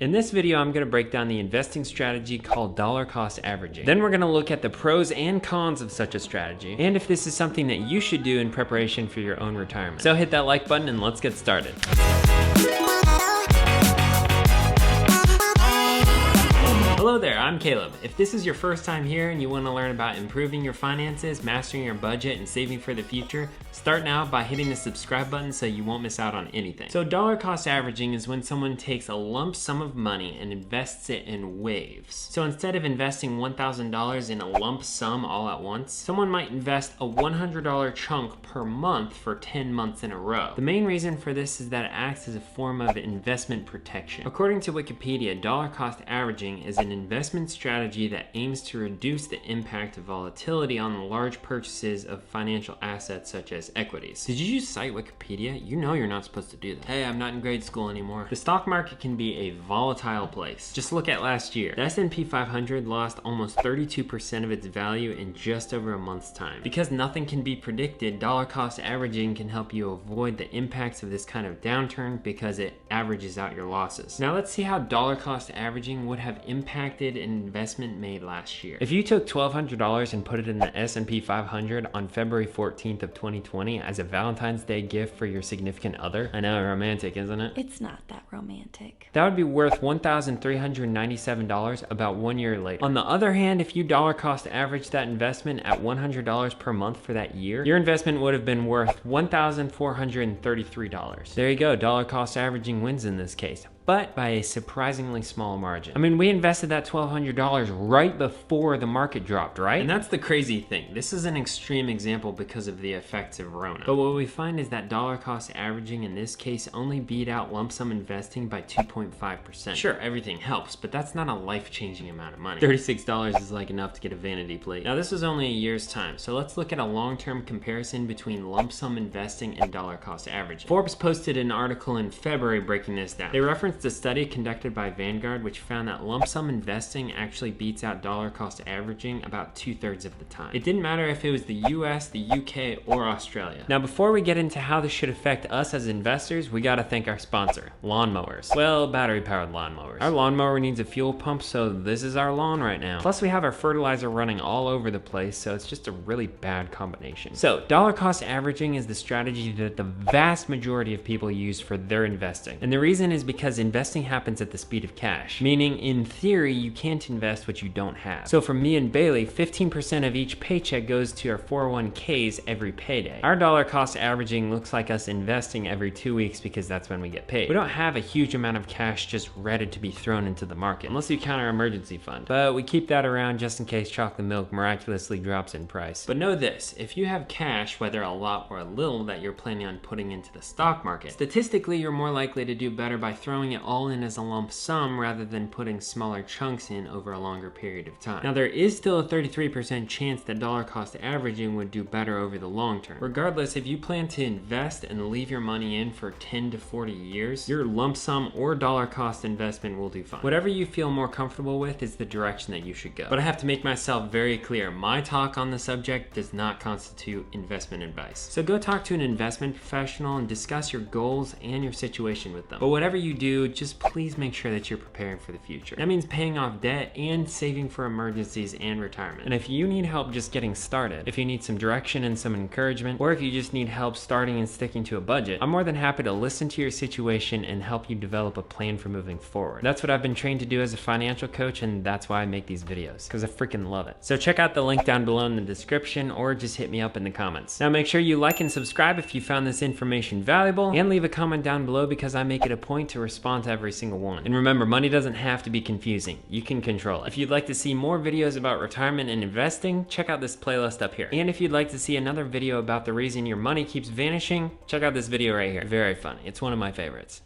In this video, I'm going to break down the investing strategy called dollar cost averaging. Then we're going to look at the pros and cons of such a strategy, and if this is something that you should do in preparation for your own retirement. So hit that like button and let's get started. Hello there, I'm Caleb. If this is your first time here and you want to learn about improving your finances, mastering your budget, and saving for the future, start now by hitting the subscribe button so you won't miss out on anything. So dollar cost averaging is when someone takes a lump sum of money and invests it in waves. So instead of investing $1,000 in a lump sum all at once, someone might invest a $100 chunk per month for 10 months in a row. The main reason for this is that it acts as a form of investment protection. According to Wikipedia, dollar cost averaging is an investment strategy that aims to reduce the impact of volatility on large purchases of financial assets such as equities. Did you just cite Wikipedia? You know you're not supposed to do that. Hey, I'm not in grade school anymore. The stock market can be a volatile place. Just look at last year. The S&P 500 lost almost 32% of its value in just over a month's time. Because nothing can be predicted, dollar cost averaging can help you avoid the impacts of this kind of downturn because it averages out your losses. Now let's see how dollar cost averaging would have impacted an investment made last year. If you took $1,200 and put it in the S&P 500 on February 14th of 2020 as a Valentine's Day gift for your significant other, I know, romantic, isn't it? It's not that romantic. That would be worth $1,397 about 1 year later. On the other hand, if you dollar cost averaged that investment at $100 per month for that year, your investment would have been worth $1,433. There you go, dollar cost averaging wins in this case, but by a surprisingly small margin. I mean, we invested that $1,200 right before the market dropped, right? And that's the crazy thing. This is an extreme example because of the effects of Rona. But what we find is that dollar cost averaging in this case only beat out lump sum investing by 2.5%. Sure, everything helps, but that's not a life-changing amount of money. $36 is like enough to get a vanity plate. Now this was only a year's time, so let's look at a long-term comparison between lump sum investing and dollar cost averaging. Forbes posted an article in February breaking this down. They referenced a study conducted by Vanguard which found that lump sum investing actually beats out dollar cost averaging about 2/3 of the time. It didn't matter if it was the US, the UK, or Australia. Now before we get into how this should affect us as investors, we gotta thank our sponsor, lawnmowers. Well, battery powered lawnmowers. Our lawnmower needs a fuel pump, so this is our lawn right now. Plus we have our fertilizer running all over the place, so it's just a really bad combination. So dollar cost averaging is the strategy that the vast majority of people use for their investing. And the reason is because investing happens at the speed of cash, meaning in theory you can't invest what you don't have. So for me and Bailey, 15% of each paycheck goes to our 401ks every payday. Our dollar cost averaging looks like us investing every 2 weeks because that's when we get paid. We don't have a huge amount of cash just ready to be thrown into the market, unless you count our emergency fund. But we keep that around just in case chocolate milk miraculously drops in price. But know this, if you have cash, whether a lot or a little, that you're planning on putting into the stock market, statistically you're more likely to do better by throwing it all in as a lump sum rather than putting smaller chunks in over a longer period of time. Now there is still a 33% chance that dollar cost averaging would do better over the long term. Regardless, if you plan to invest and leave your money in for 10 to 40 years, your lump sum or dollar cost investment will do fine. Whatever you feel more comfortable with is the direction that you should go. But I have to make myself very clear, my talk on the subject does not constitute investment advice. So go talk to an investment professional and discuss your goals and your situation with them. But whatever you do, just please make sure that you're preparing for the future. That means paying off debt and saving for emergencies and retirement. And if you need help just getting started, if you need some direction and some encouragement, or if you just need help starting and sticking to a budget, I'm more than happy to listen to your situation and help you develop a plan for moving forward. That's what I've been trained to do as a financial coach, and that's why I make these videos, because I freaking love it. So check out the link down below in the description, or just hit me up in the comments. Now make sure you like and subscribe if you found this information valuable, and leave a comment down below because I make it a point to respond to every single one. And remember, money doesn't have to be confusing. You can control it. If you'd like to see more videos about retirement and investing, check out this playlist up here. And if you'd like to see another video about the reason your money keeps vanishing, check out this video right here. Very funny. It's one of my favorites.